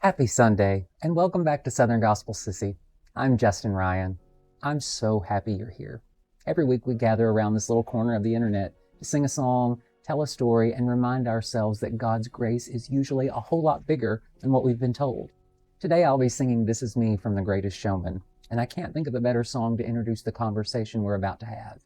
Happy Sunday, and welcome back to Southern Gospel Sissy. I'm Justin Ryan. I'm so happy you're here. Every week we gather around this little corner of the internet to sing a song, tell a story, and remind ourselves that God's grace is usually a whole lot bigger than what we've been told. Today I'll be singing This Is Me from The Greatest Showman, and I can't think of a better song to introduce the conversation we're about to have.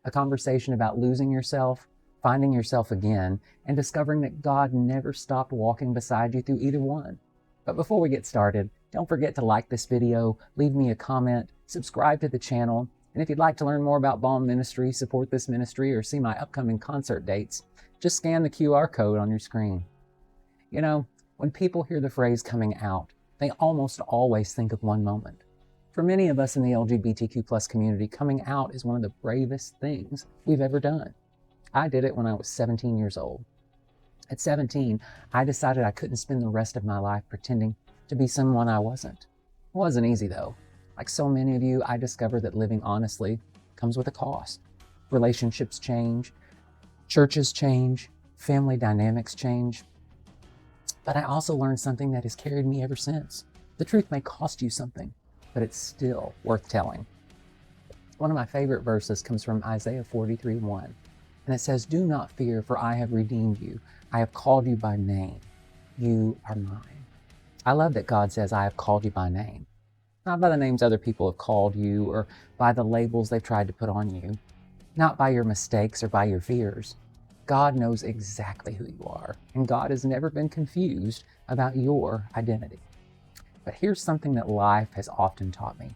A conversation about losing yourself, finding yourself again, and discovering that God never stopped walking beside you through either one. But before we get started, don't forget to like this video, leave me a comment, subscribe to the channel, and if you'd like to learn more about Balm Ministry, support this ministry, or see my upcoming concert dates, just scan the QR code on your screen. You know, when people hear the phrase coming out, they almost always think of one moment. For many of us in the LGBTQ+ community, coming out is one of the bravest things we've ever done. I did it when I was 17 years old. At 17, I decided I couldn't spend the rest of my life pretending to be someone I wasn't. It wasn't easy though. Like so many of you, I discovered that living honestly comes with a cost. Relationships change, churches change, family dynamics change. But I also learned something that has carried me ever since. The truth may cost you something, but it's still worth telling. One of my favorite verses comes from Isaiah 43:1. And it says, "Do not fear, for I have redeemed you. I have called you by name. You are mine." I love that God says, I have called you by name. Not by the names other people have called you or by the labels they've tried to put on you. Not by your mistakes or by your fears. God knows exactly who you are, and God has never been confused about your identity. But here's something that life has often taught me.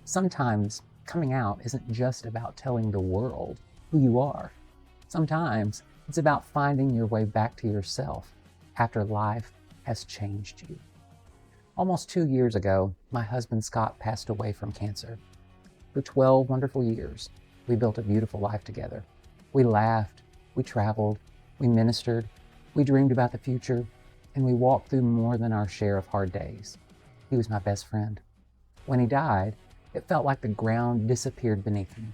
Sometimes coming out isn't just about telling the world who you are. Sometimes it's about finding your way back to yourself after life has changed you. Almost 2 years ago, my husband Scott passed away from cancer. For 12 wonderful years, we built a beautiful life together. We laughed, we traveled, we ministered, we dreamed about the future, and we walked through more than our share of hard days. He was my best friend. When he died, it felt like the ground disappeared beneath me.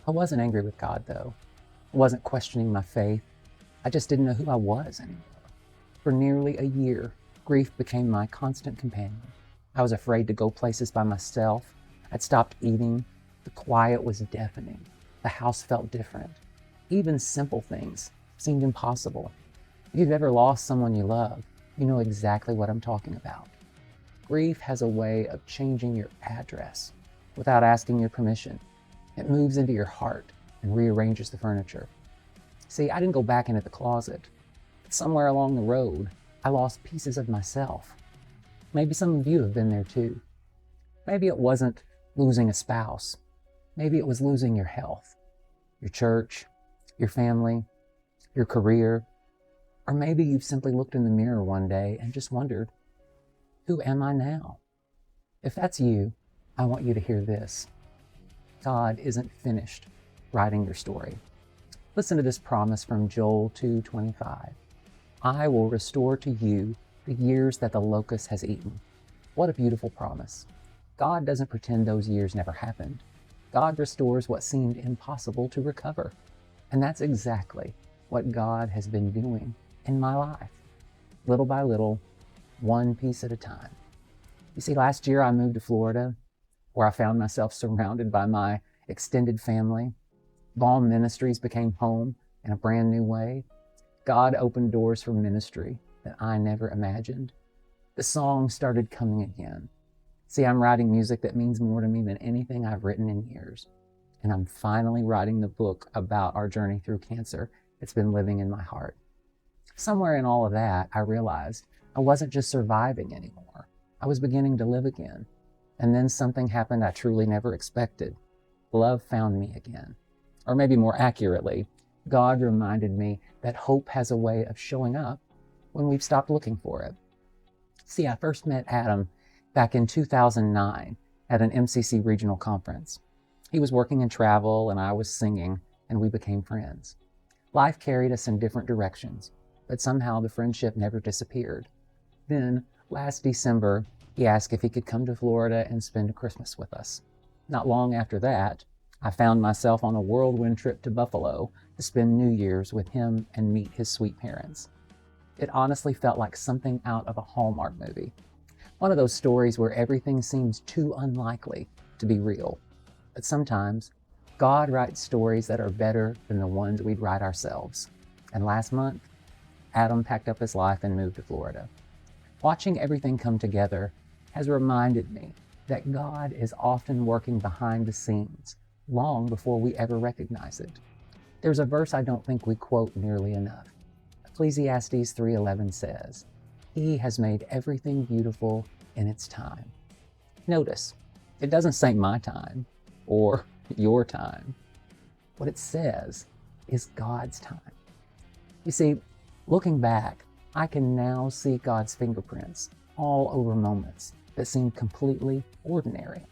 I wasn't angry with God though. I wasn't questioning my faith. I just didn't know who I was anymore. For nearly a year, grief became my constant companion. I was afraid to go places by myself. I'd stopped eating. The quiet was deafening. The house felt different. Even simple things seemed impossible. If you've ever lost someone you love, you know exactly what I'm talking about. Grief has a way of changing your address without asking your permission. It moves into your heart and rearranges the furniture. See, I didn't go back into the closet. But somewhere along the road, I lost pieces of myself. Maybe some of you have been there too. Maybe it wasn't losing a spouse. Maybe it was losing your health, your church, your family, your career. Or maybe you've simply looked in the mirror one day and just wondered, who am I now? If that's you, I want you to hear this. God isn't finished writing your story. Listen to this promise from Joel 2:25. "I will restore to you the years that the locust has eaten." What a beautiful promise. God doesn't pretend those years never happened. God restores what seemed impossible to recover. And that's exactly what God has been doing in my life. Little by little, one piece at a time. You see, last year I moved to Florida, where I found myself surrounded by my extended family. Balm Ministries became home in a brand new way. God opened doors for ministry that I never imagined. The songs started coming again. See, I'm writing music that means more to me than anything I've written in years. And I'm finally writing the book about our journey through cancer that's been living in my heart. Somewhere in all of that, I realized I wasn't just surviving anymore. I was beginning to live again. And then something happened I truly never expected. Love found me again. Or maybe more accurately, God reminded me that hope has a way of showing up when we've stopped looking for it. See, I first met Adam back in 2009 at an MCC regional conference. He was working in travel and I was singing, and we became friends. Life carried us in different directions, but somehow the friendship never disappeared. Then, last December, he asked if he could come to Florida and spend Christmas with us. Not long after that, I found myself on a whirlwind trip to Buffalo to spend New Year's with him and meet his sweet parents. It honestly felt like something out of a Hallmark movie. One of those stories where everything seems too unlikely to be real. But sometimes, God writes stories that are better than the ones we'd write ourselves. And last month, Adam packed up his life and moved to Florida. Watching everything come together has reminded me that God is often working behind the scenes, long before we ever recognize it. There's a verse I don't think we quote nearly enough. Ecclesiastes 3:11 says, "He has made everything beautiful in its time." Notice, it doesn't say my time or your time. What it says is God's time. You see, looking back, I can now see God's fingerprints all over moments that seemed completely ordinary.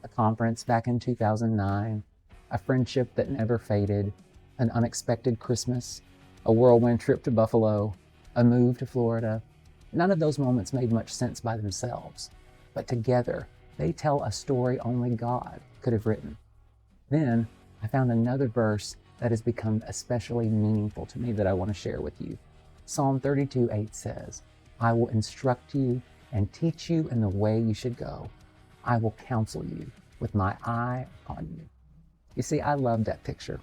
A conference back in 2009, a friendship that never faded, an unexpected Christmas, a whirlwind trip to Buffalo, a move to Florida. None of those moments made much sense by themselves, but together they tell a story only God could have written. Then I found another verse that has become especially meaningful to me that I want to share with you. Psalm 32:8 says, "I will instruct you and teach you in the way you should go. I will counsel you with my eye upon you." You see, I love that picture.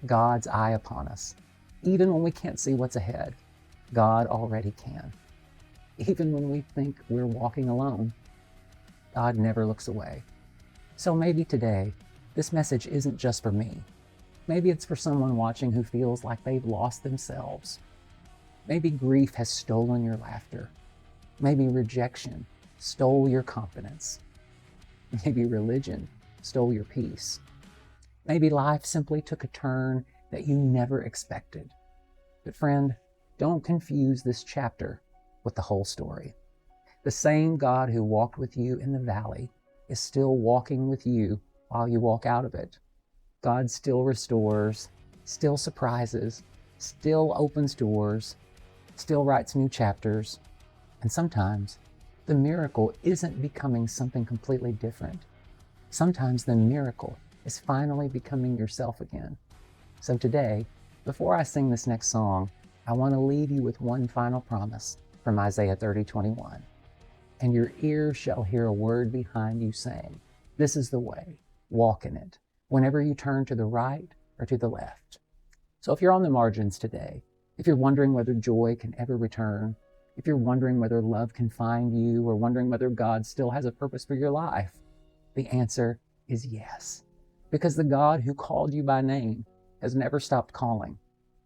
God's eye upon us. Even when we can't see what's ahead, God already can. Even when we think we're walking alone, God never looks away. So maybe today, this message isn't just for me. Maybe it's for someone watching who feels like they've lost themselves. Maybe grief has stolen your laughter. Maybe rejection stole your confidence. Maybe religion stole your peace. Maybe life simply took a turn that you never expected. But friend, don't confuse this chapter with the whole story. The same God who walked with you in the valley is still walking with you while you walk out of it. God still restores, still surprises, still opens doors, still writes new chapters. And sometimes the miracle isn't becoming something completely different. Sometimes the miracle is finally becoming yourself again. So today, before I sing this next song, I want to leave you with one final promise from Isaiah 30:21. "And your ears shall hear a word behind you saying, 'This is the way, walk in it,' whenever you turn to the right or to the left." So if you're on the margins today, if you're wondering whether joy can ever return, if you're wondering whether love can find you, or wondering whether God still has a purpose for your life, the answer is yes. Because the God who called you by name has never stopped calling.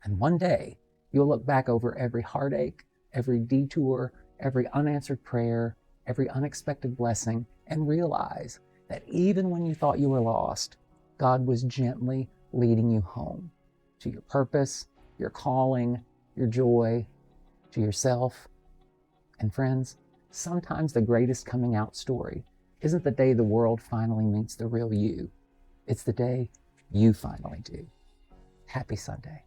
And one day, you'll look back over every heartache, every detour, every unanswered prayer, every unexpected blessing, and realize that even when you thought you were lost, God was gently leading you home to your purpose, your calling, your joy, to yourself. And friends, sometimes the greatest coming out story isn't the day the world finally meets the real you. It's the day you finally do. Happy Sunday.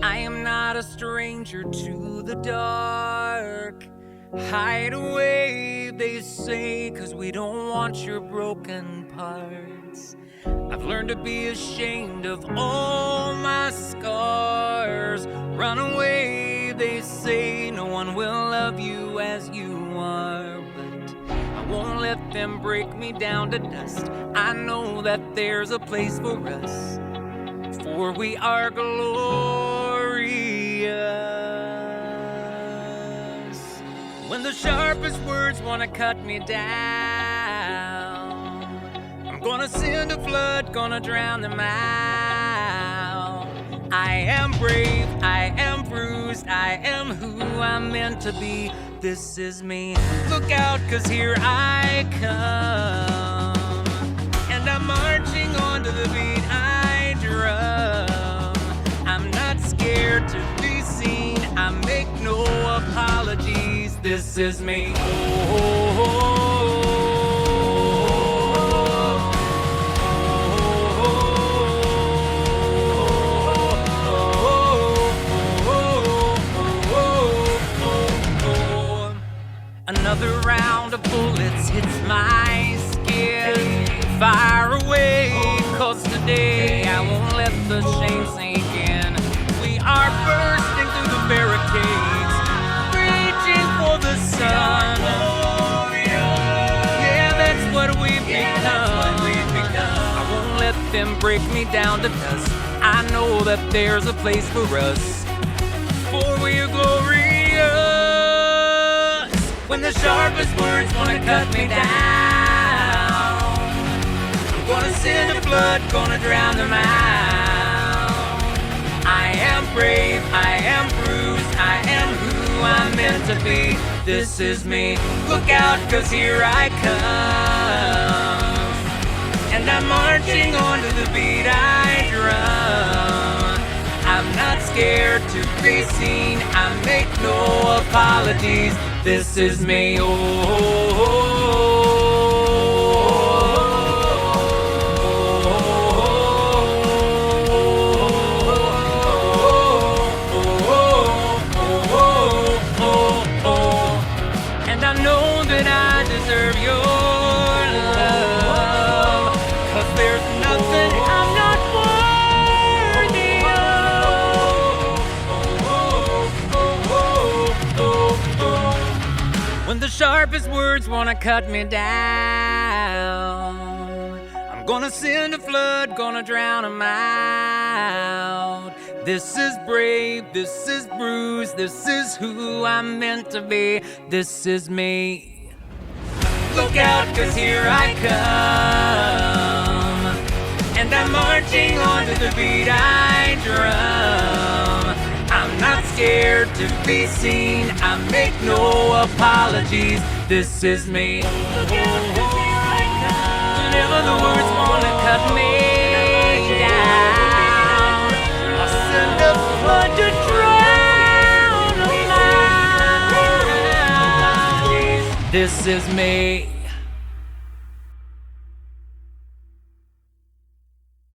I am not a stranger to the dark. Hide away, they say, 'cause we don't want your broken parts. I've learned to be ashamed of all my scars. Run away, they say, no one will love you as you are. But I won't let them break me down to dust. I know that there's a place for us, for we are glorious. When the sharpest words want to cut me down, I'm gonna send a flood, gonna drown them out. I am brave, I am bruised, I am who I'm meant to be. This is me. Look out, 'cause here I come, and I'm marching on to the beat I drum. I'm not scared to be seen, I make no apologies. This is me. melts my skin. Fire away, 'cause today I won't let the shame sink in. We are bursting through the barricades, reaching for the sun. Yeah, that's what we've become. I won't let them break me down to dust. I know that there's a place for us, for we are glorious. When the sharpest words wanna cut me down, I'm gonna send a flood, gonna drown them out. I am brave, I am bruised, I am who I'm meant to be. This is me, look out, 'cause here I come. And I'm marching on to the beat I drum. I'm not scared to be seen, I make no apologies. This is me, And I know that I deserve your love, 'cause there's nothing I'm not worthy of. When the sharpest words wanna cut me down, I'm gonna send a flood, gonna drown them out. This is brave, this is bruised, this is who I'm meant to be. This is me. Look out, 'cause here I come. And I'm marching on to the beat I drum. I'm not scared to be seen, I make no apologies. This is me. Look out, 'cause here I come. Whenever the words wanna cut me down, I'll send a flood to drown them out. This is me.